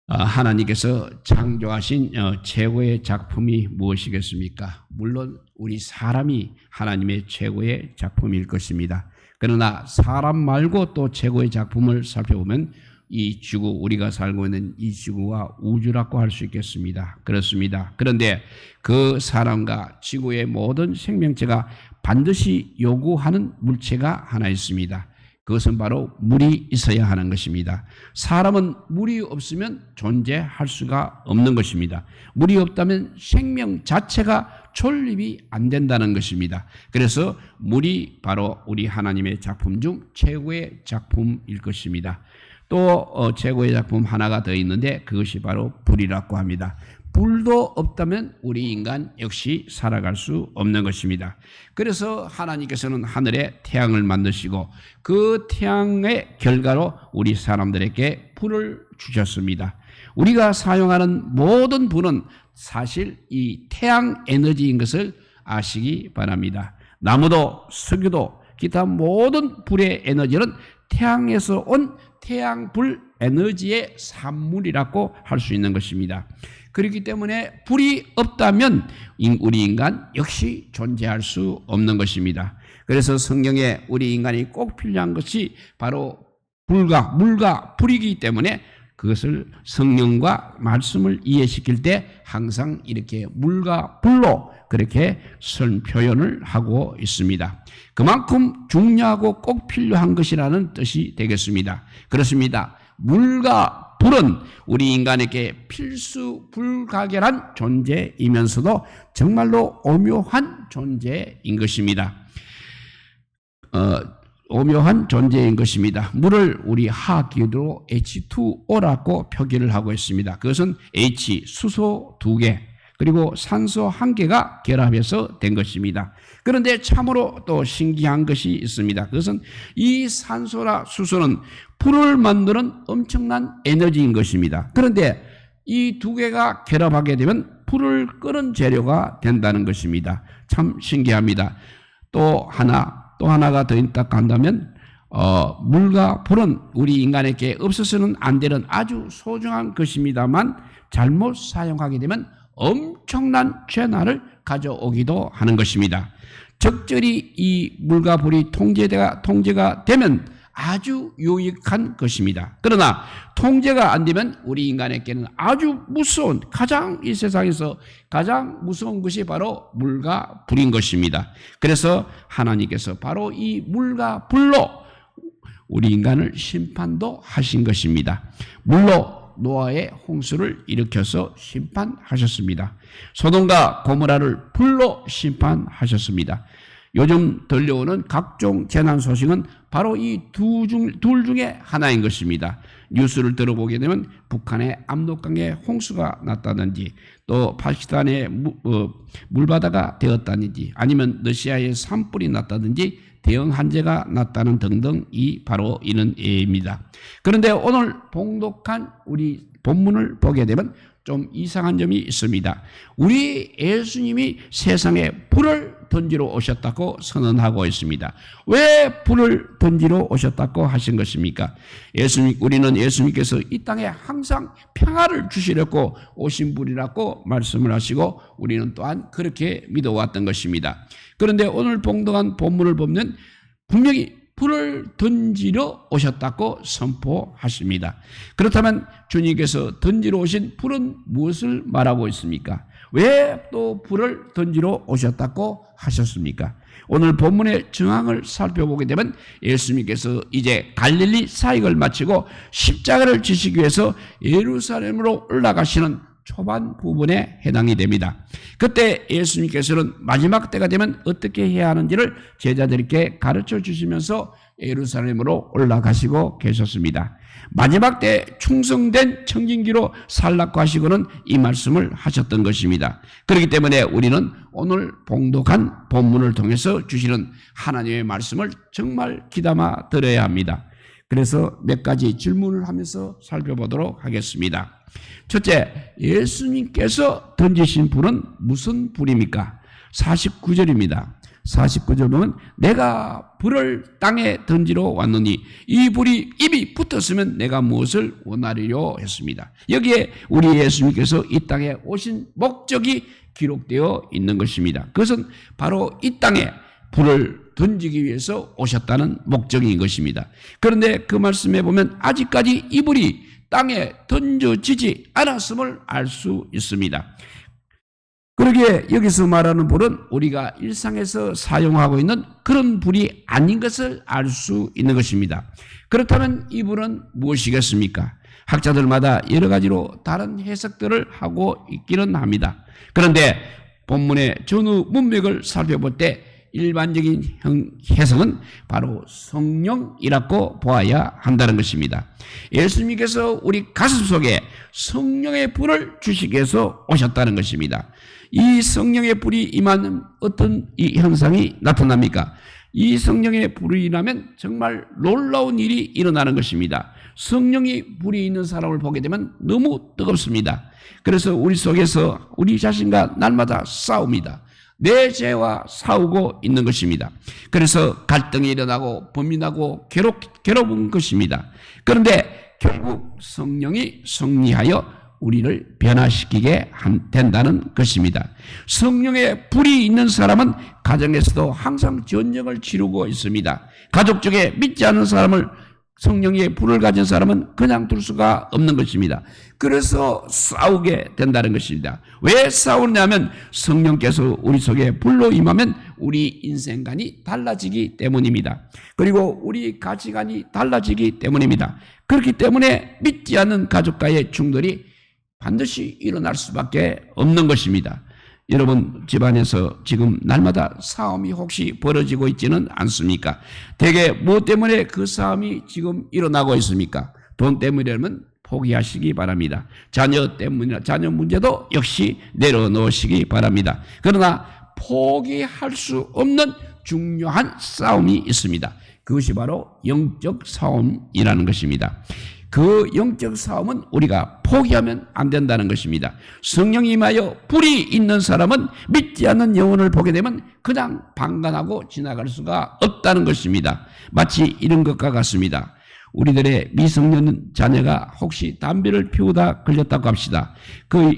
하나님께서 창조하신 최고의 작품이 무엇이겠습니까? 물론 우리 사람이 하나님의 최고의 작품일 것입니다. 그러나 사람 말고 또 최고의 작품을 살펴보면 이 지구, 우리가 살고 있는 이 지구와 우주라고 할 수 있겠습니다. 그렇습니다. 그런데 그 사람과 지구의 모든 생명체가 반드시 요구하는 물체가 하나 있습니다. 그것은 바로 물이 있어야 하는 것입니다. 사람은 물이 없으면 존재할 수가 없는 것입니다. 물이 없다면 생명 자체가 존립이 안 된다는 것입니다. 그래서 물이 바로 우리 하나님의 작품 중 최고의 작품일 것입니다. 또 최고의 작품 하나가 더 있는데 그것이 바로 불이라고 합니다. 불도 없다면 우리 인간 역시 살아갈 수 없는 것입니다. 그래서 하나님께서는 하늘에 태양을 만드시고 그 태양의 결과로 우리 사람들에게 불을 주셨습니다. 우리가 사용하는 모든 불은 사실 이 태양 에너지인 것을 아시기 바랍니다. 나무도 석유도 기타 모든 불의 에너지는 태양에서 온 태양불 에너지의 산물이라고 할 수 있는 것입니다. 그렇기 때문에 불이 없다면 우리 인간 역시 존재할 수 없는 것입니다. 그래서 성경에 우리 인간이 꼭 필요한 것이 바로 물과 불이기 때문에 그것을 성령과 말씀을 이해시킬 때 항상 이렇게 물과 불로 그렇게 표현을 하고 있습니다. 그만큼 중요하고 꼭 필요한 것이라는 뜻이 되겠습니다. 그렇습니다. 물과 불은 우리 인간에게 필수 불가결한 존재이면서도 정말로 오묘한 존재인 것입니다. 오묘한 존재인 것입니다. 물을 우리 화학기로 H2O라고 표기를 하고 있습니다. 그것은 H, 수소 2개, 그리고 산소 1개가 결합해서 된 것입니다. 그런데 참으로 또 신기한 것이 있습니다. 그것은 이 산소나 수소는 불을 만드는 엄청난 에너지인 것입니다. 그런데 이 2개가 결합하게 되면 불을 끄는 재료가 된다는 것입니다. 참 신기합니다. 또 하나가 더 있다 한다면 물과 불은 우리 인간에게 없어서는 안 되는 아주 소중한 것입니다만 잘못 사용하게 되면 엄청난 재난을 가져오기도 하는 것입니다. 적절히 이 물과 불이 통제가 되면 아주 유익한 것입니다. 그러나 통제가 안 되면 우리 인간에게는 아주 무서운, 이 세상에서 가장 무서운 것이 바로 물과 불인 것입니다. 그래서 하나님께서 바로 이 물과 불로 우리 인간을 심판도 하신 것입니다. 물로 노아의 홍수를 일으켜서 심판하셨습니다. 소돔과 고모라를 불로 심판하셨습니다. 요즘 들려오는 각종 재난 소식은 바로 이 둘 중에 하나인 것입니다. 뉴스를 들어보게 되면 북한의 압록강에 홍수가 났다든지 또 파키스탄에 물바다가 되었다든지 아니면 러시아에 산불이 났다든지 대형 한재가 났다는 등등이 바로 이런 예입니다. 그런데 오늘 봉독한 우리 본문을 보게 되면 좀 이상한 점이 있습니다. 우리 예수님이 세상에 불을 던지러 오셨다고 선언하고 있습니다. 왜 불을 던지러 오셨다고 하신 것입니까? 우리는 예수님께서 이 땅에 항상 평화를 주시려고 오신 분이라고 말씀을 하시고 우리는 또한 그렇게 믿어왔던 것입니다. 그런데 오늘 봉독한 본문을 보면 분명히 불을 던지러 오셨다고 선포하십니다. 그렇다면 주님께서 던지러 오신 불은 무엇을 말하고 있습니까? 왜 또 불을 던지러 오셨다고 하셨습니까? 오늘 본문의 정황을 살펴보게 되면 예수님께서 이제 갈릴리 사역을 마치고 십자가를 지시기 위해서 예루살렘으로 올라가시는 초반 부분에 해당이 됩니다. 그때 예수님께서는 마지막 때가 되면 어떻게 해야 하는지를 제자들에게 가르쳐 주시면서 예루살렘으로 올라가시고 계셨습니다. 마지막 때 충성된 청진기로 살라고 하시고는 이 말씀을 하셨던 것입니다. 그렇기 때문에 우리는 오늘 봉독한 본문을 통해서 주시는 하나님의 말씀을 정말 귀담아 들어야 합니다. 그래서 몇 가지 질문을 하면서 살펴보도록 하겠습니다. 첫째, 예수님께서 던지신 불은 무슨 불입니까? 49절입니다. 49절 보면 내가 불을 땅에 던지러 왔노니 이 불이 입이 붙었으면 내가 무엇을 원하리려 했습니다. 여기에 우리 예수님께서 이 땅에 오신 목적이 기록되어 있는 것입니다. 그것은 바로 이 땅에 불을 던지기 위해서 오셨다는 목적인 것입니다. 그런데 그 말씀에 보면 아직까지 이 불이 땅에 던져지지 않았음을 알 수 있습니다. 그러기에 여기서 말하는 불은 우리가 일상에서 사용하고 있는 그런 불이 아닌 것을 알 수 있는 것입니다. 그렇다면 이 불은 무엇이겠습니까? 학자들마다 여러 가지로 다른 해석들을 하고 있기는 합니다. 그런데 본문의 전후 문맥을 살펴볼 때 일반적인 해석은 바로 성령이라고 보아야 한다는 것입니다. 예수님께서 우리 가슴 속에 성령의 불을 주시기 위해서 오셨다는 것입니다. 이 성령의 불이 임하는 어떤 이 현상이 나타납니까? 이 성령의 불이 임하면 정말 놀라운 일이 일어나는 것입니다. 성령이 불이 있는 사람을 보게 되면 너무 뜨겁습니다. 그래서 우리 속에서 우리 자신과 날마다 싸웁니다. 내 죄와 싸우고 있는 것입니다. 그래서 갈등이 일어나고 범민하고 괴로운 것입니다. 그런데 결국 성령이 승리하여 우리를 변화시키게 된다는 것입니다. 성령의 불이 있는 사람은 가정에서도 항상 전쟁을 치르고 있습니다. 가족 중에 믿지 않는 사람을 성령의 불을 가진 사람은 그냥 둘 수가 없는 것입니다. 그래서 싸우게 된다는 것입니다. 왜 싸우냐면 성령께서 우리 속에 불로 임하면 우리 인생관이 달라지기 때문입니다. 그리고 우리 가치관이 달라지기 때문입니다. 그렇기 때문에 믿지 않는 가족과의 충돌이 반드시 일어날 수밖에 없는 것입니다. 여러분 집안에서 지금 날마다 싸움이 혹시 벌어지고 있지는 않습니까? 대개 무엇 때문에 그 싸움이 지금 일어나고 있습니까? 돈 때문이라면 포기하시기 바랍니다. 자녀 때문이나 자녀 문제도 역시 내려놓으시기 바랍니다. 그러나 포기할 수 없는 중요한 싸움이 있습니다. 그것이 바로 영적 싸움이라는 것입니다. 그 영적 싸움은 우리가 포기하면 안 된다는 것입니다. 성령이 임하여 불이 있는 사람은 믿지 않는 영혼을 보게 되면 그냥 방관하고 지나갈 수가 없다는 것입니다. 마치 이런 것과 같습니다. 우리들의 미성년 자녀가 혹시 담배를 피우다 걸렸다고 합시다. 그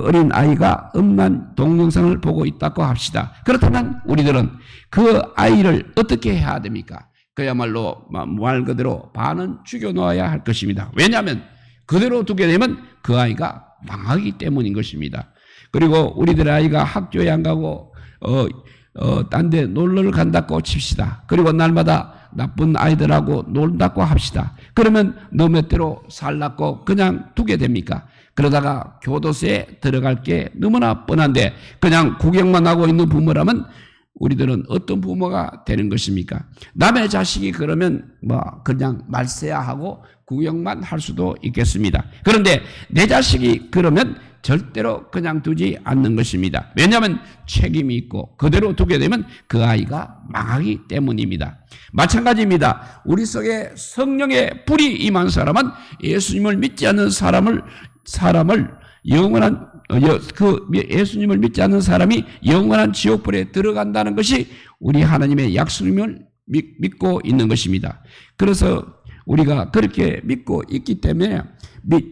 어린 아이가 음란 동영상을 보고 있다고 합시다. 그렇다면 우리들은 그 아이를 어떻게 해야 됩니까? 그야말로 말 그대로 반은 죽여놓아야 할 것입니다. 왜냐하면 그대로 두게 되면 그 아이가 망하기 때문인 것입니다. 그리고 우리들의 아이가 학교에 안 가고 딴 데 놀러를 간다고 칩시다. 그리고 날마다 나쁜 아이들하고 놀다고 합시다. 그러면 너 멋대로 살라고 그냥 두게 됩니까? 그러다가 교도소에 들어갈 게 너무나 뻔한데 그냥 구경만 하고 있는 부모라면 우리들은 어떤 부모가 되는 것입니까? 남의 자식이 그러면 그냥 말세야 하고 구경만 할 수도 있겠습니다. 그런데 내 자식이 그러면 절대로 그냥 두지 않는 것입니다. 왜냐하면 책임이 있고 그대로 두게 되면 그 아이가 망하기 때문입니다. 마찬가지입니다. 우리 속에 성령의 불이 임한 사람은 예수님을 믿지 않는 사람을 영원한 예수님을 믿지 않는 사람이 영원한 지옥불에 들어간다는 것이 우리 하나님의 약속임을 믿고 있는 것입니다. 그래서 우리가 그렇게 믿고 있기 때문에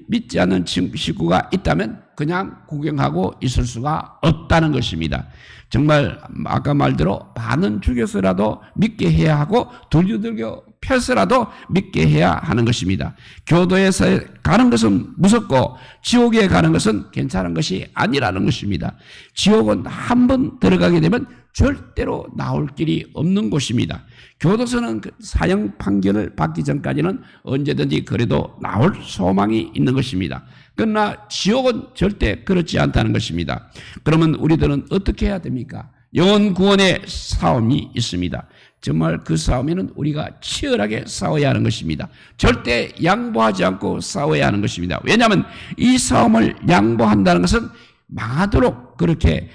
믿지 않는 식구가 있다면 그냥 구경하고 있을 수가 없다는 것입니다. 정말 아까 말대로 반은 죽여서라도 믿게 해야 하고 들려들겨 펴서라도 믿게 해야 하는 것입니다. 교도에서 가는 것은 무섭고 지옥에 가는 것은 괜찮은 것이 아니라는 것입니다. 지옥은 한 번 들어가게 되면 절대로 나올 길이 없는 곳입니다. 교도소는 사형 판결을 받기 전까지는 언제든지 그래도 나올 소망이 있는 것입니다. 그러나 지옥은 절대 그렇지 않다는 것입니다. 그러면 우리들은 어떻게 해야 됩니까? 영혼 구원의 싸움이 있습니다. 정말 그 싸움에는 우리가 치열하게 싸워야 하는 것입니다. 절대 양보하지 않고 싸워야 하는 것입니다. 왜냐하면 이 싸움을 양보한다는 것은 망하도록 그렇게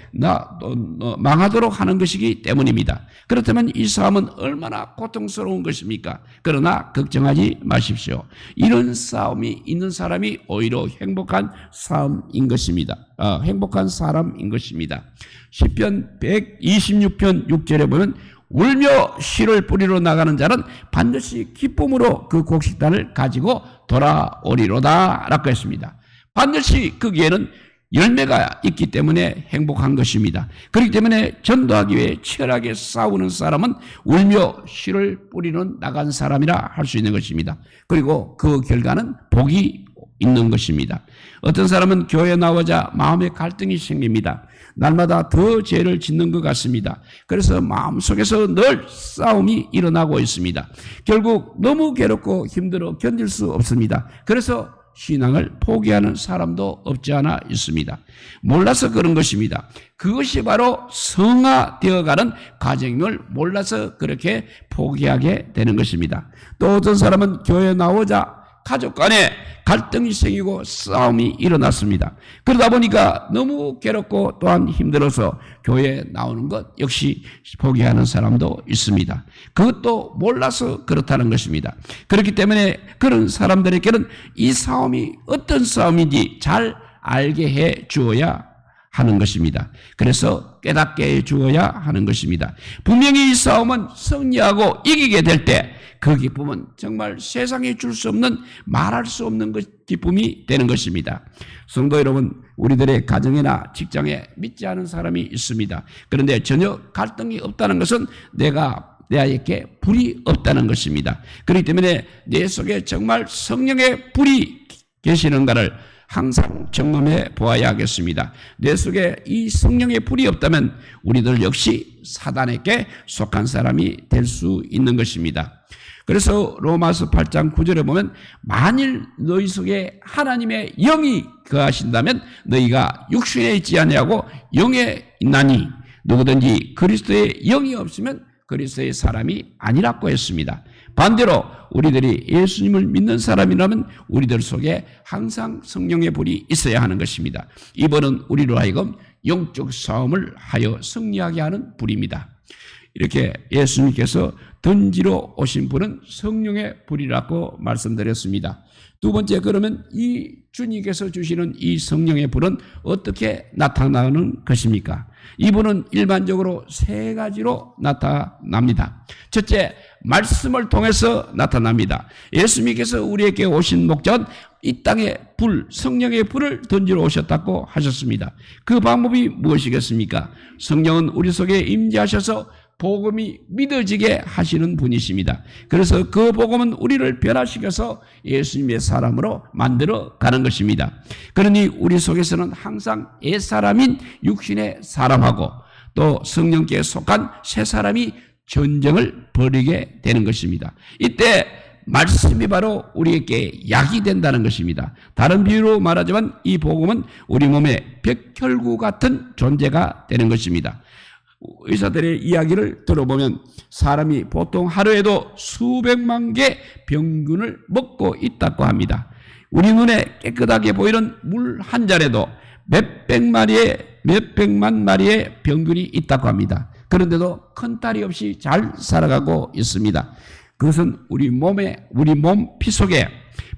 망하도록 하는 것이기 때문입니다. 그렇다면 이 싸움은 얼마나 고통스러운 것입니까? 그러나 걱정하지 마십시오. 이런 싸움이 있는 사람이 오히려 행복한 싸움인 것입니다. 행복한 사람인 것입니다. 시편 126편 6절에 보면 울며 씨를 뿌리러 나가는 자는 반드시 기쁨으로 그 곡식단을 가지고 돌아오리로다 라고 했습니다. 반드시 거기에는 열매가 있기 때문에 행복한 것입니다. 그렇기 때문에 전도하기 위해 치열하게 싸우는 사람은 울며 씨를 뿌리는 나간 사람이라 할 수 있는 것입니다. 그리고 그 결과는 복이 있는 것입니다. 어떤 사람은 교회에 나오자 마음에 갈등이 생깁니다. 날마다 더 죄를 짓는 것 같습니다. 그래서 마음속에서 늘 싸움이 일어나고 있습니다. 결국 너무 괴롭고 힘들어 견딜 수 없습니다. 그래서 신앙을 포기하는 사람도 없지 않아 있습니다. 몰라서 그런 것입니다. 그것이 바로 성화되어가는 과정임을 몰라서 그렇게 포기하게 되는 것입니다. 또 어떤 사람은 교회에 나오자 가족 간에 갈등이 생기고 싸움이 일어났습니다. 그러다 보니까 너무 괴롭고 또한 힘들어서 교회에 나오는 것 역시 포기하는 사람도 있습니다. 그것도 몰라서 그렇다는 것입니다. 그렇기 때문에 그런 사람들에게는 이 싸움이 어떤 싸움인지 잘 알게 해 주어야 하는 것입니다. 그래서 깨닫게 해 주어야 하는 것입니다. 분명히 이 싸움은 승리하고 이기게 될 때 그 기쁨은 정말 세상에 줄 수 없는 말할 수 없는 기쁨이 되는 것입니다. 성도 여러분, 우리들의 가정이나 직장에 믿지 않은 사람이 있습니다. 그런데 전혀 갈등이 없다는 것은 내에게 불이 없다는 것입니다. 그렇기 때문에 내 속에 정말 성령의 불이 계시는가를 항상 점검해 보아야 하겠습니다. 내 속에 이 성령의 불이 없다면 우리들 역시 사단에게 속한 사람이 될 수 있는 것입니다. 그래서 로마서 8장 9절에 보면 만일 너희 속에 하나님의 영이 거하신다면 너희가 육신에 있지 아니하고 영에 있나니 누구든지 그리스도의 영이 없으면 그리스도의 사람이 아니라고 했습니다. 반대로 우리들이 예수님을 믿는 사람이라면 우리들 속에 항상 성령의 불이 있어야 하는 것입니다. 이번은 우리로 하여금 영적 싸움을 하여 승리하게 하는 불입니다. 이렇게 예수님께서 던지러 오신 불은 성령의 불이라고 말씀드렸습니다. 두 번째, 그러면 이 주님께서 주시는 이 성령의 불은 어떻게 나타나는 것입니까? 이 불은 일반적으로 세 가지로 나타납니다. 첫째, 말씀을 통해서 나타납니다. 예수님께서 우리에게 오신 목적은 이 땅에 성령의 불을 던지러 오셨다고 하셨습니다. 그 방법이 무엇이겠습니까? 성령은 우리 속에 임재하셔서 복음이 믿어지게 하시는 분이십니다. 그래서 그 복음은 우리를 변화시켜서 예수님의 사람으로 만들어 가는 것입니다. 그러니 우리 속에서는 항상 옛사람인 육신의 사람하고 또 성령께 속한 새 사람이 전쟁을 벌이게 되는 것입니다. 이때 말씀이 바로 우리에게 약이 된다는 것입니다. 다른 비유로 말하자면 이 복음은 우리 몸에 백혈구 같은 존재가 되는 것입니다. 의사들의 이야기를 들어보면 사람이 보통 하루에도 수백만 개 병균을 먹고 있다고 합니다. 우리 눈에 깨끗하게 보이는 물 한 잔에도 몇백만 마리의 병균이 있다고 합니다. 그런데도 큰 탈이 없이 잘 살아가고 있습니다. 그것은 우리 몸 피 속에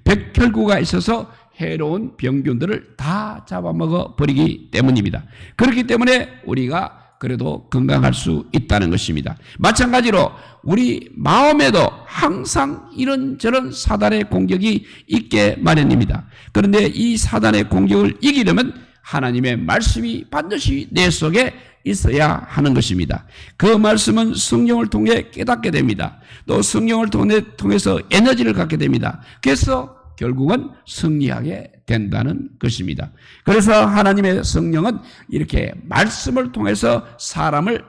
백혈구가 있어서 해로운 병균들을 다 잡아먹어 버리기 때문입니다. 그렇기 때문에 우리가 그래도 건강할 수 있다는 것입니다. 마찬가지로 우리 마음에도 항상 이런저런 사단의 공격이 있게 마련입니다. 그런데 이 사단의 공격을 이기려면 하나님의 말씀이 반드시 내 속에 있어야 하는 것입니다. 그 말씀은 성령을 통해 깨닫게 됩니다. 또 성령을 통해서 에너지를 갖게 됩니다. 그래서 결국은 승리하게 된다는 것입니다. 그래서 하나님의 성령은 이렇게 말씀을 통해서 사람을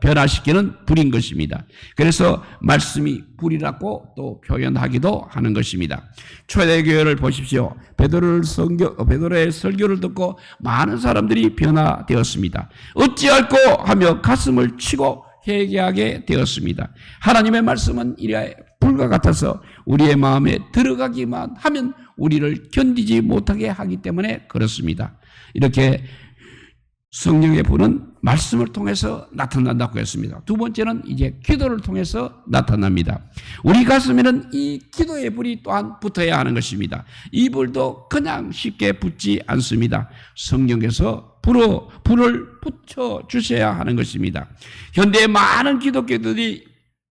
변화시키는 불인 것입니다. 그래서 말씀이 불이라고 또 표현하기도 하는 것입니다. 초대교회를 보십시오. 베드로의 설교를 듣고 많은 사람들이 변화되었습니다. 어찌할꼬 하며 가슴을 치고 회개하게 되었습니다. 하나님의 말씀은 이래 불과 같아서 우리의 마음에 들어가기만 하면 우리를 견디지 못하게 하기 때문에 그렇습니다. 이렇게 성령의 불은 말씀을 통해서 나타난다고 했습니다. 두 번째는 이제 기도를 통해서 나타납니다. 우리 가슴에는 이 기도의 불이 또한 붙어야 하는 것입니다. 이 불도 그냥 쉽게 붙지 않습니다. 성령께서 불을 붙여주셔야 하는 것입니다. 현대의 많은 기독교들이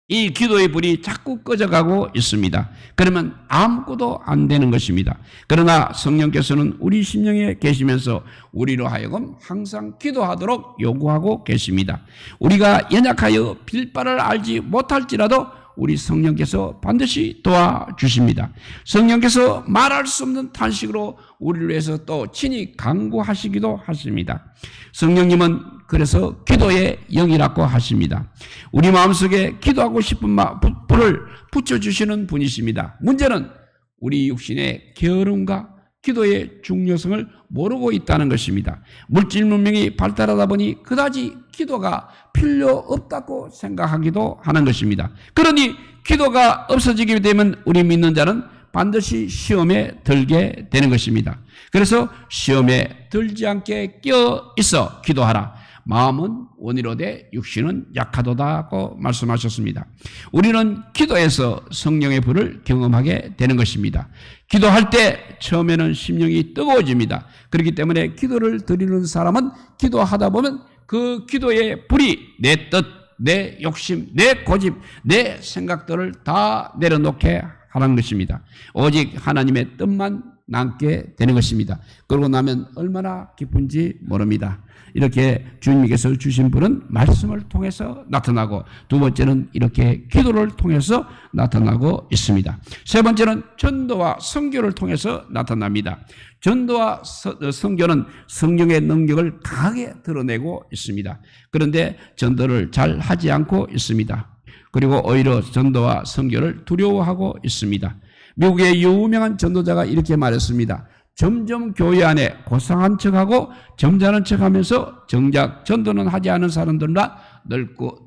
이 기도의 불이 자꾸 꺼져가고 있습니다. 그러면 아무것도 안 되는 것입니다. 그러나 성령께서는 우리 심령에 계시면서 우리로 하여금 항상 기도하도록 요구하고 계십니다. 우리가 연약하여 빌 바를 알지 못할지라도 우리 성령께서 반드시 도와주십니다. 성령께서 말할 수 없는 탄식으로 우리를 위해서 또 친히 간구하시기도 하십니다. 성령님은 그래서 기도의 영이라고 하십니다. 우리 마음속에 기도하고 싶은 불을 붙여주시는 분이십니다. 문제는 우리 육신의 게으름과 기도의 중요성을 모르고 있다는 것입니다. 물질 문명이 발달하다 보니 그다지 기도가 필요 없다고 생각하기도 하는 것입니다. 그러니 기도가 없어지게 되면 우리 믿는 자는 반드시 시험에 들게 되는 것입니다. 그래서 시험에 들지 않게 끼어 있어 기도하라. 마음은 원이로되 육신은 약하도다고 말씀하셨습니다. 우리는 기도에서 성령의 불을 경험하게 되는 것입니다. 기도할 때 처음에는 심령이 뜨거워집니다. 그렇기 때문에 기도를 드리는 사람은 기도하다 보면 그 기도의 불이 내 뜻, 내 욕심, 내 고집, 내 생각들을 다 내려놓게 하는 것입니다. 오직 하나님의 뜻만 남게 되는 것입니다. 그러고 나면 얼마나 기쁜지 모릅니다. 이렇게 주님께서 주신 불은 말씀을 통해서 나타나고, 두 번째는 이렇게 기도를 통해서 나타나고 있습니다. 세 번째는 전도와 선교를 통해서 나타납니다. 전도와 선교는 성령의 능력을 강하게 드러내고 있습니다. 그런데 전도를 잘 하지 않고 있습니다. 그리고 오히려 전도와 선교를 두려워하고 있습니다. 미국의 유명한 전도자가 이렇게 말했습니다. 점점 교회 안에 고상한 척하고 점잖은 척하면서 정작 전도는 하지 않은 사람들과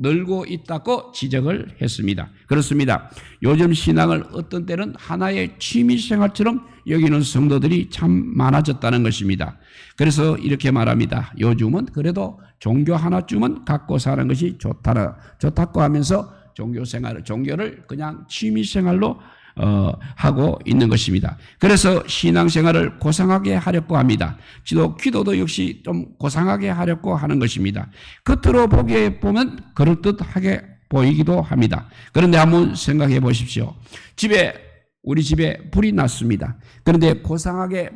늘고 있다고 지적을 했습니다. 그렇습니다. 요즘 신앙을 어떤 때는 하나의 취미생활처럼 여기는 성도들이 참 많아졌다는 것입니다. 그래서 이렇게 말합니다. 요즘은 그래도 종교 하나쯤은 갖고 사는 것이 좋다고 하면서 종교를 그냥 취미생활로 하고 있는 것입니다. 그래서 신앙생활을 고상하게 하려고 합니다. 기도도 역시 좀 고상하게 하려고 하는 것입니다. 겉으로 보기에 보면 그럴듯하게 보이기도 합니다. 그런데 한번 생각해 보십시오. 우리 집에 불이 났습니다. 그런데 고상하게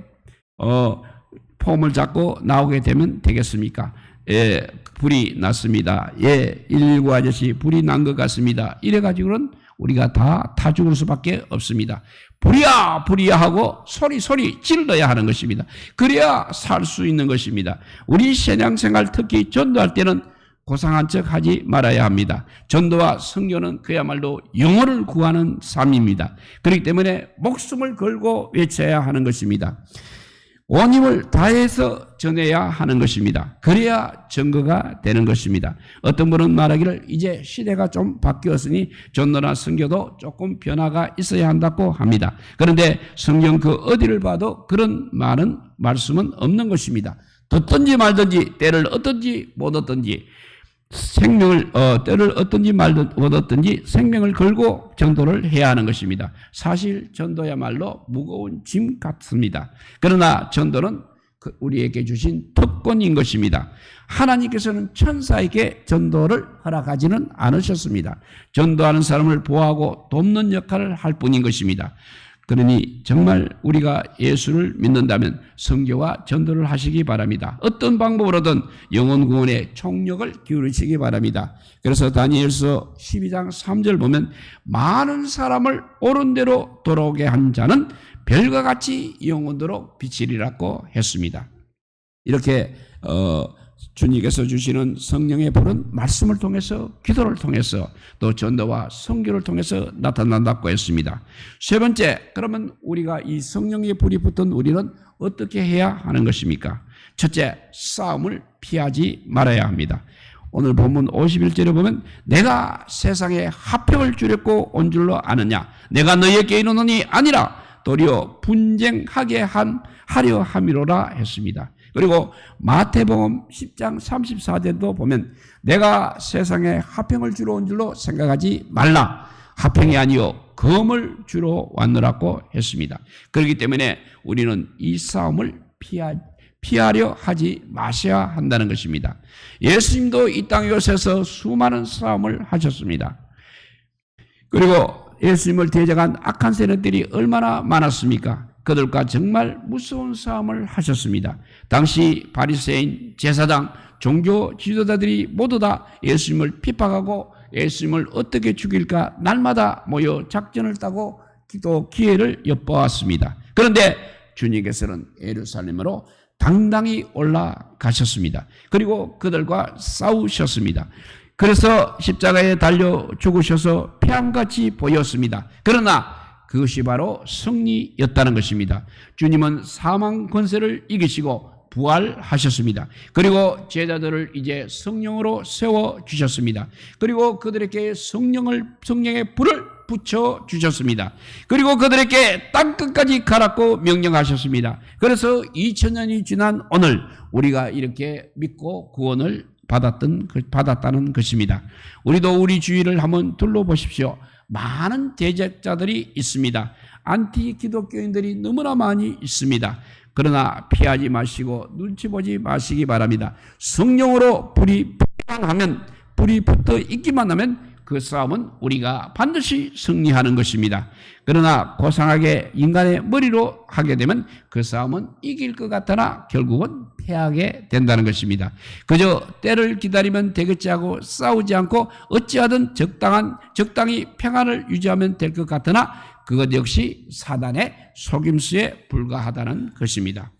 폼을 잡고 나오게 되면 되겠습니까? 예, 불이 났습니다. 예, 119 아저씨 불이 난 것 같습니다. 이래가지고는 우리가 다 죽을 수밖에 없습니다. 불이야 불이야 하고 소리 질러야 하는 것입니다. 그래야 살 수 있는 것입니다. 우리 신앙생활 특히 전도할 때는 고상한 척 하지 말아야 합니다. 전도와 선교는 그야말로 영혼을 구하는 삶입니다. 그렇기 때문에 목숨을 걸고 외쳐야 하는 것입니다. 온 힘을 다해서 전해야 하는 것입니다. 그래야 증거가 되는 것입니다. 어떤 분은 말하기를 이제 시대가 좀 바뀌었으니 전도나 선교도 조금 변화가 있어야 한다고 합니다. 그런데 성경 그 어디를 봐도 그런 말씀은 없는 것입니다. 듣든지 말든지 때를 얻든지 못 얻든지 때를 얻든지 못 얻든지 생명을 걸고 전도를 해야 하는 것입니다. 사실 전도야말로 무거운 짐 같습니다. 그러나 전도는 우리에게 주신 특권인 것입니다. 하나님께서는 천사에게 전도를 허락하지는 않으셨습니다. 전도하는 사람을 보호하고 돕는 역할을 할 뿐인 것입니다. 그러니 정말 우리가 예수를 믿는다면 선교와 전도를 하시기 바랍니다. 어떤 방법으로든 영혼 구원에 총력을 기울이시기 바랍니다. 그래서 다니엘서 12장 3절 보면 많은 사람을 옳은 대로 돌아오게 한 자는 별과 같이 영원토록 비치리라고 했습니다. 이렇게 주님께서 주시는 성령의 불은 말씀을 통해서, 기도를 통해서, 또 전도와 선교를 통해서 나타난다고 했습니다. 세 번째, 그러면 우리가 이 성령의 불이 붙은 우리는 어떻게 해야 하는 것입니까? 첫째, 싸움을 피하지 말아야 합니다. 오늘 본문 51절에 보면 내가 세상에 화평을 주려고 온 줄로 아느냐? 내가 너희에게 이르노니 아니라 도리어 분쟁하게 하려 함이로라 했습니다. 그리고 마태복음 10장 34절도 보면 내가 세상에 화평을 주러 온 줄로 생각하지 말라. 화평이 아니요 검을 주러 왔노라고 했습니다. 그렇기 때문에 우리는 이 싸움을 피하려 하지 마셔야 한다는 것입니다. 예수님도 이 땅에 오셔서 수많은 싸움을 하셨습니다. 그리고 예수님을 대적한 악한 세력들이 얼마나 많았습니까? 그들과 정말 무서운 싸움을 하셨습니다. 당시 바리새인, 제사장, 종교 지도자들이 모두 다 예수님을 핍박하고 예수님을 어떻게 죽일까 날마다 모여 작전을 짜고 또 기회를 엿보았습니다. 그런데 주님께서는 예루살렘으로 당당히 올라가셨습니다. 그리고 그들과 싸우셨습니다. 그래서 십자가에 달려 죽으셔서 폐암같이 보였습니다. 그러나 그것이 바로 승리였다는 것입니다. 주님은 사망 권세를 이기시고 부활하셨습니다. 그리고 제자들을 이제 성령으로 세워주셨습니다. 그리고 그들에게 성령의 불을 붙여주셨습니다. 그리고 그들에게 땅끝까지 가라고 명령하셨습니다. 그래서 2000년이 지난 오늘 우리가 이렇게 믿고 구원을 받았다는 것입니다. 우리도 우리 주위를 한번 둘러보십시오. 많은 대적자들이 있습니다. 안티 기독교인들이 너무나 많이 있습니다. 그러나 피하지 마시고 눈치 보지 마시기 바랍니다. 성령으로 불이 붙어 있기만 하면 그 싸움은 우리가 반드시 승리하는 것입니다. 그러나 고상하게 인간의 머리로 하게 되면 그 싸움은 이길 것 같으나 결국은 패하게 된다는 것입니다. 그저 때를 기다리면 되겠지 하고 싸우지 않고 어찌하든 적당히 평안을 유지하면 될 것 같으나 그것 역시 사단의 속임수에 불과하다는 것입니다.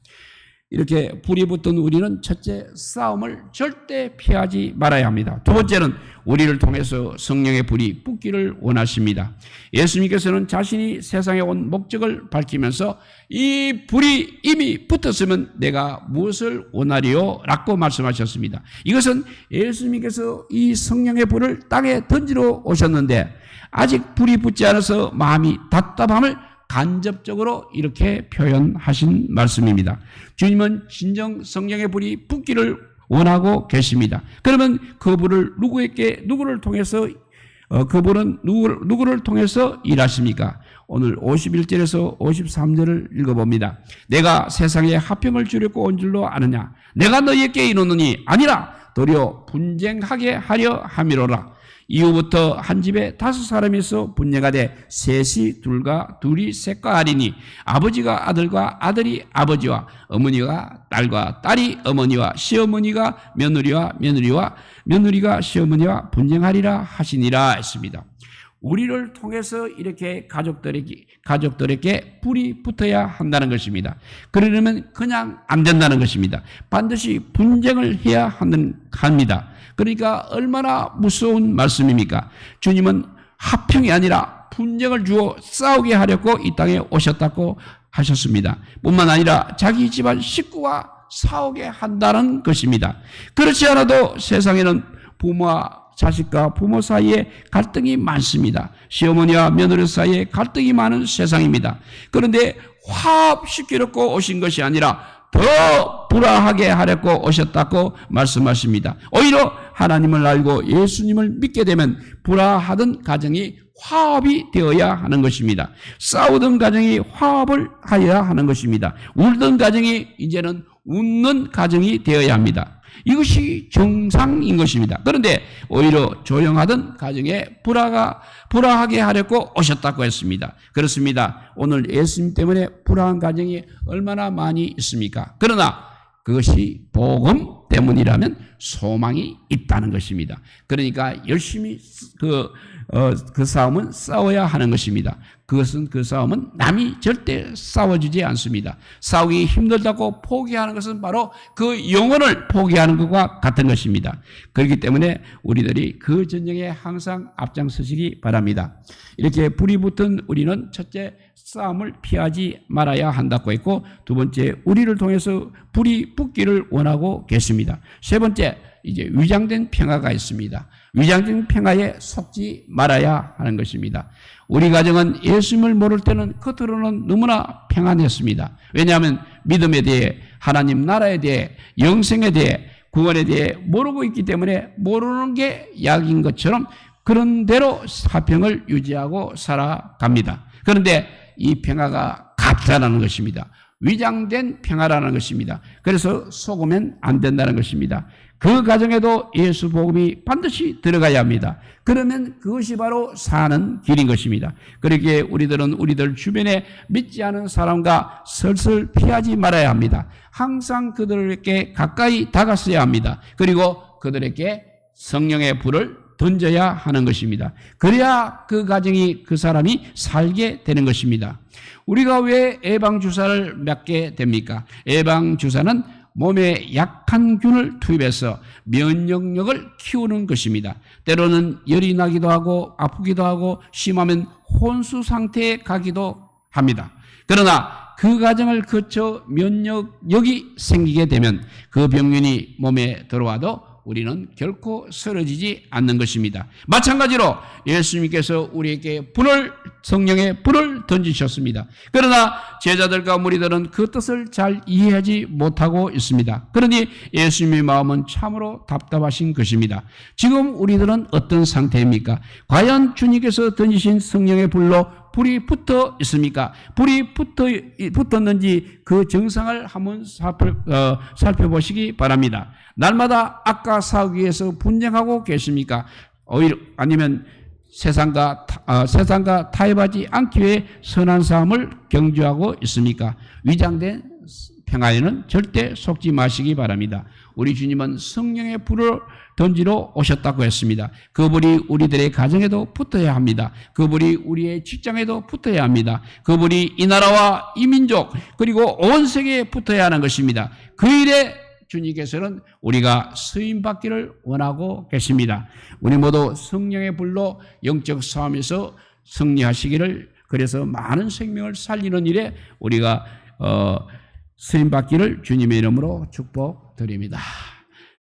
이렇게 불이 붙은 우리는 첫째, 싸움을 절대 피하지 말아야 합니다. 두 번째는 우리를 통해서 성령의 불이 붙기를 원하십니다. 예수님께서는 자신이 세상에 온 목적을 밝히면서 이 불이 이미 붙었으면 내가 무엇을 원하리요? 라고 말씀하셨습니다. 이것은 예수님께서 이 성령의 불을 땅에 던지러 오셨는데 아직 불이 붙지 않아서 마음이 답답함을 간접적으로 이렇게 표현하신 말씀입니다. 주님은 진정 성령의 불이 붙기를 원하고 계십니다. 그러면 그 불을 누구를 통해서 그분은 누구를 통해서 일하십니까? 오늘 51절에서 53절을 읽어봅니다. 내가 세상에 화평을 주려고 온 줄로 아느냐? 내가 너희에게 이르노니 아니라 도리어 분쟁하게 하려 함이로라. 이후부터 한 집에 5사람이 있어 분쟁가 돼 셋이 둘이 셋과 아리니 아버지가 아들과 아들이 아버지와 어머니가 딸과 딸이 어머니와 시어머니가 며느리가 시어머니와 분쟁하리라 하시니라 했습니다. 우리를 통해서 이렇게 가족들에게 불이 붙어야 한다는 것입니다. 그러려면 그냥 안 된다는 것입니다. 반드시 분쟁을 해야 합니다. 그러니까 얼마나 무서운 말씀입니까? 주님은 화평이 아니라 분쟁을 주어 싸우게 하려고 이 땅에 오셨다고 하셨습니다. 뿐만 아니라 자기 집안 식구와 싸우게 한다는 것입니다. 그렇지 않아도 세상에는 부모와 자식과 부모 사이에 갈등이 많습니다. 시어머니와 며느리 사이에 갈등이 많은 세상입니다. 그런데 화합시키려고 오신 것이 아니라 더 불화하게 하려고 오셨다고 말씀하십니다. 오히려 하나님을 알고 예수님을 믿게 되면 불화하던 가정이 화합이 되어야 하는 것입니다. 싸우던 가정이 화합을 하여야 하는 것입니다. 울던 가정이 이제는 웃는 가정이 되어야 합니다. 이것이 정상인 것입니다. 그런데 오히려 조용하던 가정에 불화하게 하려고 오셨다고 했습니다. 그렇습니다. 오늘 예수님 때문에 불화한 가정이 얼마나 많이 있습니까? 그러나 그것이 복음 때문이라면 소망이 있다는 것입니다. 그러니까 열심히 그 싸움은 싸워야 하는 것입니다. 그 싸움은 남이 절대 싸워주지 않습니다. 싸우기 힘들다고 포기하는 것은 바로 그 영혼을 포기하는 것과 같은 것입니다. 그렇기 때문에 우리들이 그 전쟁에 항상 앞장서시기 바랍니다. 이렇게 불이 붙은 우리는 첫째, 싸움을 피하지 말아야 한다고 했고, 두 번째, 우리를 통해서 불이 붙기를 원하고 계십니다. 세 번째, 이제 위장된 평화가 있습니다. 위장적인 평화에 속지 말아야 하는 것입니다. 우리 가정은 예수님을 모를 때는 겉으로는 너무나 평안했습니다. 왜냐하면 믿음에 대해, 하나님 나라에 대해, 영생에 대해, 구원에 대해 모르고 있기 때문에 모르는 게 약인 것처럼 그런 대로 화평을 유지하고 살아갑니다. 그런데 이 평화가 가짜라는 것입니다. 위장된 평화라는 것입니다. 그래서 속으면 안 된다는 것입니다. 그 가정에도 예수 복음이 반드시 들어가야 합니다. 그러면 그것이 바로 사는 길인 것입니다. 그렇게 우리들은 우리들 주변에 믿지 않은 사람과 설설 피하지 말아야 합니다. 항상 그들에게 가까이 다가서야 합니다. 그리고 그들에게 성령의 불을 던져야 하는 것입니다. 그래야 그 가정이, 그 사람이 살게 되는 것입니다. 우리가 왜 예방주사를 맞게 됩니까? 예방주사는 몸에 약한 균을 투입해서 면역력을 키우는 것입니다. 때로는 열이 나기도 하고 아프기도 하고 심하면 혼수 상태에 가기도 합니다. 그러나 그 과정을 거쳐 면역력이 생기게 되면 그 병균이 몸에 들어와도 우리는 결코 쓰러지지 않는 것입니다. 마찬가지로 예수님께서 우리에게 성령의 불을 던지셨습니다. 그러나 제자들과 무리들은 그 뜻을 잘 이해하지 못하고 있습니다. 그러니 예수님의 마음은 참으로 답답하신 것입니다. 지금 우리들은 어떤 상태입니까? 과연 주님께서 던지신 성령의 불로 불이 붙어 있습니까? 불이 붙었는지 그 정상을 한번 살펴보시기 바랍니다. 날마다 악과 사악 위에서 분쟁하고 계십니까? 오히려 아니면 세상과 타협하지 않기 위해 선한 삶을 경주하고 있습니까? 위장된 평화에는 절대 속지 마시기 바랍니다. 우리 주님은 성령의 불을 던지러 오셨다고 했습니다. 그 불이 우리들의 가정에도 붙어야 합니다. 그 불이 우리의 직장에도 붙어야 합니다. 그 불이 이 나라와 이 민족 그리고 온 세계에 붙어야 하는 것입니다. 그 일에 주님께서는 우리가 쓰임받기를 원하고 계십니다. 우리 모두 성령의 불로 영적 싸움에서 승리하시기를, 그래서 많은 생명을 살리는 일에 우리가 쓰임받기를 주님의 이름으로 축복드립니다.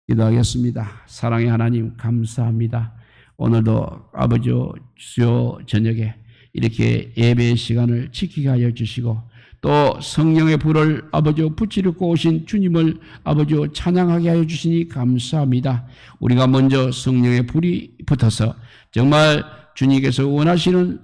기도하겠습니다. 사랑의 하나님 감사합니다. 오늘도 아버지 주여 저녁에 이렇게 예배의 시간을 지키게 하여 주시고 또 성령의 불을 아버지 붙이려고 오신 주님을 아버지 찬양하게 하여 주시니 감사합니다. 우리가 먼저 성령의 불이 붙어서 정말 주님께서 원하시는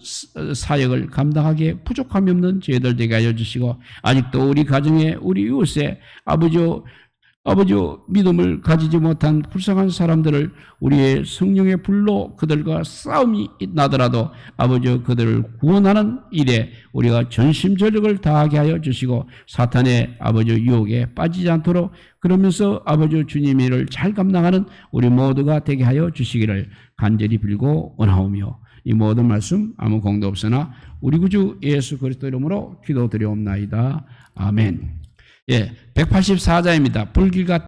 사역을 감당하기에 부족함이 없는 저희들 되게 하여 주시고 아직도 우리 가정에 우리 이웃에 아버지 믿음을 가지지 못한 불쌍한 사람들을 우리의 성령의 불로 그들과 싸움이 나더라도 아버지 그들을 구원하는 일에 우리가 전심전력을 다하게 하여 주시고 사탄의 아버지 유혹에 빠지지 않도록 그러면서 아버지 주님의 일을 잘 감당하는 우리 모두가 되게 하여 주시기를 간절히 빌고 원하오며 이 모든 말씀 아무 공도 없으나 우리 구주 예수 그리스도 이름으로 기도드리옵나이다. 아멘. 184자입니다. 불길과